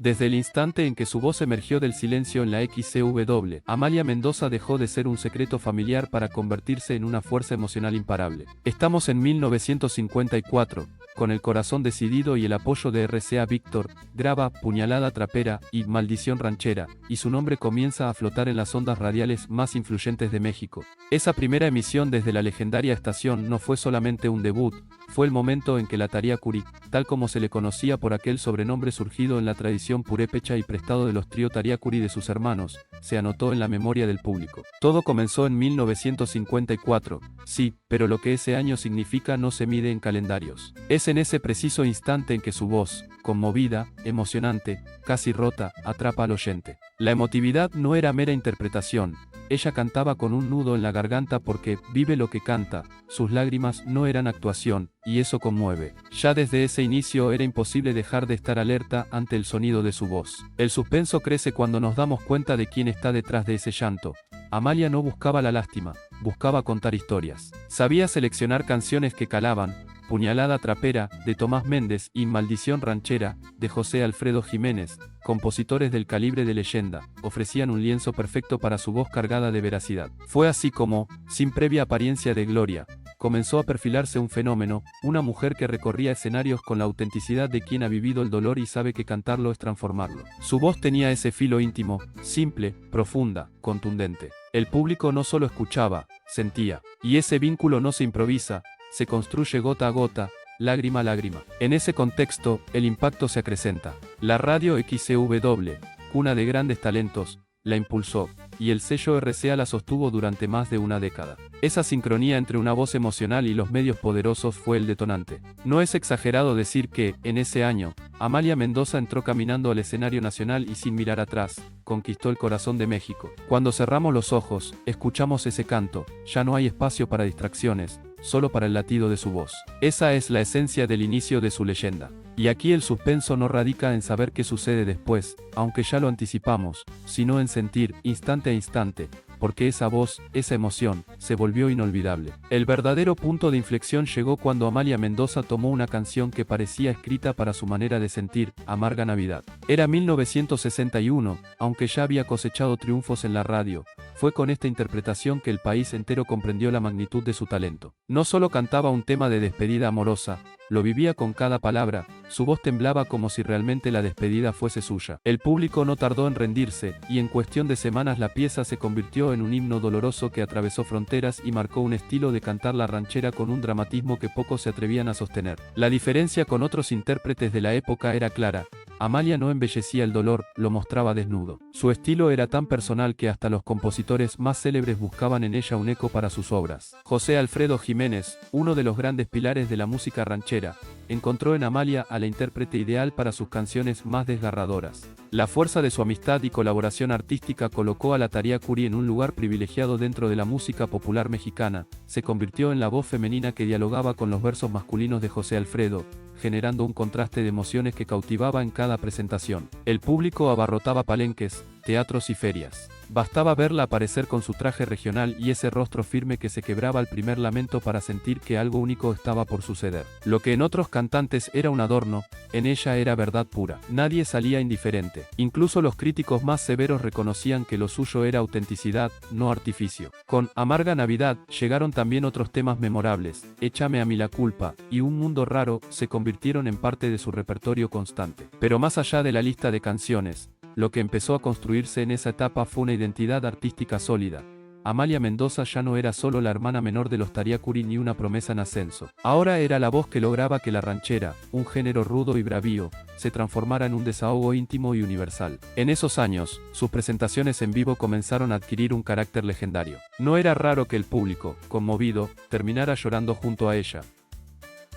Desde el instante en que su voz emergió del silencio en la XCW, Amalia Mendoza dejó de ser un secreto familiar para convertirse en una fuerza emocional imparable. Estamos en 1954, con el corazón decidido y el apoyo de RCA Víctor, graba Puñalada Trapera y Maldición Ranchera, y su nombre comienza a flotar en las ondas radiales más influyentes de México. Esa primera emisión desde la legendaria estación no fue solamente un debut, fue el momento en que la Tariacuri, tal como se le conocía por aquel sobrenombre surgido en la tradición purépecha y prestado de los trío Tariacuri de sus hermanos, se anotó en la memoria del público. Todo comenzó en 1954, sí, pero lo que ese año significa no se mide en calendarios. Es en ese preciso instante en que su voz, conmovida, emocionante, casi rota, atrapa al oyente. La emotividad no era mera interpretación. Ella cantaba con un nudo en la garganta porque vive lo que canta, sus lágrimas no eran actuación, y eso conmueve. Ya desde ese inicio era imposible dejar de estar alerta ante el sonido de su voz. El suspenso crece cuando nos damos cuenta de quién está detrás de ese llanto. Amalia no buscaba la lástima, buscaba contar historias. Sabía seleccionar canciones que calaban. Puñalada Trapera, de Tomás Méndez, y Maldición Ranchera, de José Alfredo Jiménez, compositores del calibre de leyenda, ofrecían un lienzo perfecto para su voz cargada de veracidad. Fue así como, sin previa apariencia de gloria, comenzó a perfilarse un fenómeno, una mujer que recorría escenarios con la autenticidad de quien ha vivido el dolor y sabe que cantarlo es transformarlo. Su voz tenía ese filo íntimo, simple, profunda, contundente. El público no solo escuchaba, sentía. Y ese vínculo no se improvisa, se construye gota a gota, lágrima a lágrima. En ese contexto, el impacto se acrecenta. La radio XCW, cuna de grandes talentos, la impulsó, y el sello RCA la sostuvo durante más de una década. Esa sincronía entre una voz emocional y los medios poderosos fue el detonante. No es exagerado decir que, en ese año, Amalia Mendoza entró caminando al escenario nacional y sin mirar atrás, conquistó el corazón de México. Cuando cerramos los ojos, escuchamos ese canto, ya no hay espacio para distracciones, solo para el latido de su voz. Esa es la esencia del inicio de su leyenda. Y aquí el suspenso no radica en saber qué sucede después, aunque ya lo anticipamos, sino en sentir, instante a instante, porque esa voz, esa emoción, se volvió inolvidable. El verdadero punto de inflexión llegó cuando Amalia Mendoza tomó una canción que parecía escrita para su manera de sentir, Amarga Navidad. Era 1961, aunque ya había cosechado triunfos en la radio. Fue con esta interpretación que el país entero comprendió la magnitud de su talento. No solo cantaba un tema de despedida amorosa, lo vivía con cada palabra, su voz temblaba como si realmente la despedida fuese suya. El público no tardó en rendirse, y en cuestión de semanas la pieza se convirtió en un himno doloroso que atravesó fronteras y marcó un estilo de cantar la ranchera con un dramatismo que pocos se atrevían a sostener. La diferencia con otros intérpretes de la época era clara. Amalia no embellecía el dolor, lo mostraba desnudo. Su estilo era tan personal que hasta los compositores más célebres buscaban en ella un eco para sus obras. José Alfredo Jiménez, uno de los grandes pilares de la música ranchera, encontró en Amalia a la intérprete ideal para sus canciones más desgarradoras. La fuerza de su amistad y colaboración artística colocó a la Tariacuri en un lugar privilegiado dentro de la música popular mexicana. Se convirtió en la voz femenina que dialogaba con los versos masculinos de José Alfredo, generando un contraste de emociones que cautivaba en cada presentación. El público abarrotaba palenques, teatros y ferias. Bastaba verla aparecer con su traje regional y ese rostro firme que se quebraba al primer lamento para sentir que algo único estaba por suceder. Lo que en otros cantantes era un adorno, en ella era verdad pura. Nadie salía indiferente. Incluso los críticos más severos reconocían que lo suyo era autenticidad, no artificio. Con Amarga Navidad llegaron también otros temas memorables. Échame a mí la culpa y Un mundo raro se convirtieron en parte de su repertorio constante. Pero más allá de la lista de canciones, lo que empezó a construirse en esa etapa fue una identidad artística sólida. Amalia Mendoza ya no era solo la hermana menor de los Tariacuri ni una promesa en ascenso. Ahora era la voz que lograba que la ranchera, un género rudo y bravío, se transformara en un desahogo íntimo y universal. En esos años, sus presentaciones en vivo comenzaron a adquirir un carácter legendario. No era raro que el público, conmovido, terminara llorando junto a ella.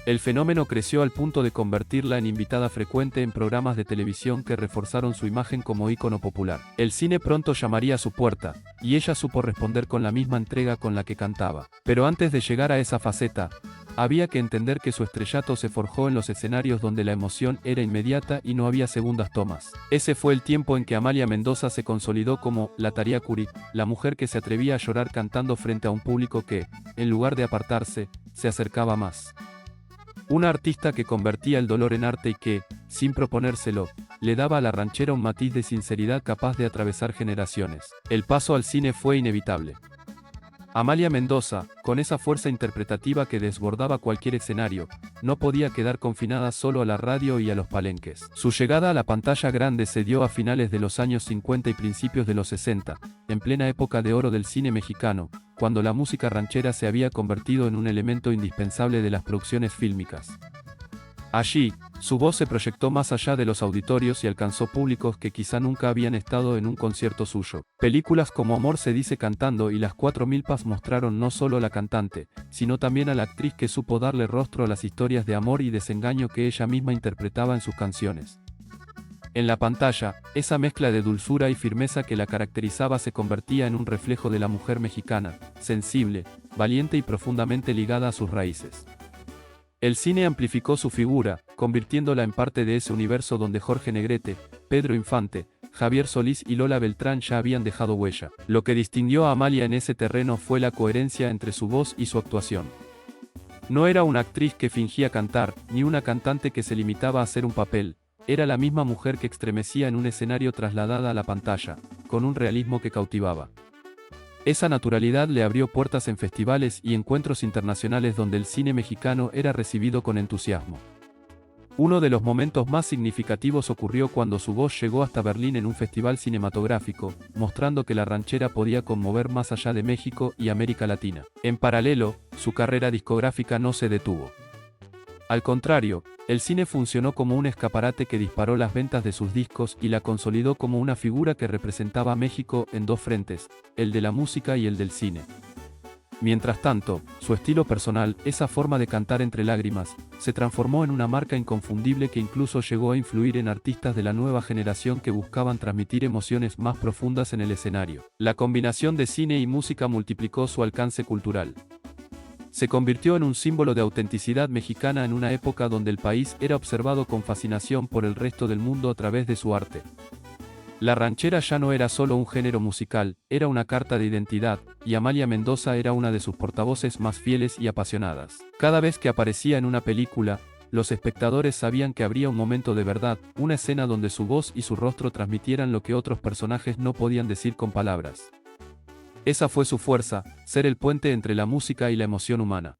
El fenómeno creció al punto de convertirla en invitada frecuente en programas de televisión que reforzaron su imagen como ícono popular. El cine pronto llamaría a su puerta, y ella supo responder con la misma entrega con la que cantaba. Pero antes de llegar a esa faceta, había que entender que su estrellato se forjó en los escenarios donde la emoción era inmediata y no había segundas tomas. Ese fue el tiempo en que Amalia Mendoza se consolidó como la Tariacuri, la mujer que se atrevía a llorar cantando frente a un público que, en lugar de apartarse, se acercaba más. Una artista que convertía el dolor en arte y que, sin proponérselo, le daba a la ranchera un matiz de sinceridad capaz de atravesar generaciones. El paso al cine fue inevitable. Amalia Mendoza, con esa fuerza interpretativa que desbordaba cualquier escenario, no podía quedar confinada solo a la radio y a los palenques. Su llegada a la pantalla grande se dio a finales de los años 50 y principios de los 60, en plena época de oro del cine mexicano, cuando la música ranchera se había convertido en un elemento indispensable de las producciones fílmicas. Allí, su voz se proyectó más allá de los auditorios y alcanzó públicos que quizá nunca habían estado en un concierto suyo. Películas como Amor se dice cantando y Las Cuatro Milpas mostraron no solo a la cantante, sino también a la actriz que supo darle rostro a las historias de amor y desengaño que ella misma interpretaba en sus canciones. En la pantalla, esa mezcla de dulzura y firmeza que la caracterizaba se convertía en un reflejo de la mujer mexicana, sensible, valiente y profundamente ligada a sus raíces. El cine amplificó su figura, convirtiéndola en parte de ese universo donde Jorge Negrete, Pedro Infante, Javier Solís y Lola Beltrán ya habían dejado huella. Lo que distinguió a Amalia en ese terreno fue la coherencia entre su voz y su actuación. No era una actriz que fingía cantar, ni una cantante que se limitaba a hacer un papel, era la misma mujer que estremecía en un escenario trasladada a la pantalla, con un realismo que cautivaba. Esa naturalidad le abrió puertas en festivales y encuentros internacionales donde el cine mexicano era recibido con entusiasmo. Uno de los momentos más significativos ocurrió cuando su voz llegó hasta Berlín en un festival cinematográfico, mostrando que la ranchera podía conmover más allá de México y América Latina. En paralelo, su carrera discográfica no se detuvo. Al contrario, el cine funcionó como un escaparate que disparó las ventas de sus discos y la consolidó como una figura que representaba a México en dos frentes, el de la música y el del cine. Mientras tanto, su estilo personal, esa forma de cantar entre lágrimas, se transformó en una marca inconfundible que incluso llegó a influir en artistas de la nueva generación que buscaban transmitir emociones más profundas en el escenario. La combinación de cine y música multiplicó su alcance cultural. Se convirtió en un símbolo de autenticidad mexicana en una época donde el país era observado con fascinación por el resto del mundo a través de su arte. La ranchera ya no era solo un género musical, era una carta de identidad, y Amalia Mendoza era una de sus portavoces más fieles y apasionadas. Cada vez que aparecía en una película, los espectadores sabían que habría un momento de verdad, una escena donde su voz y su rostro transmitieran lo que otros personajes no podían decir con palabras. Esa fue su fuerza, ser el puente entre la música y la emoción humana.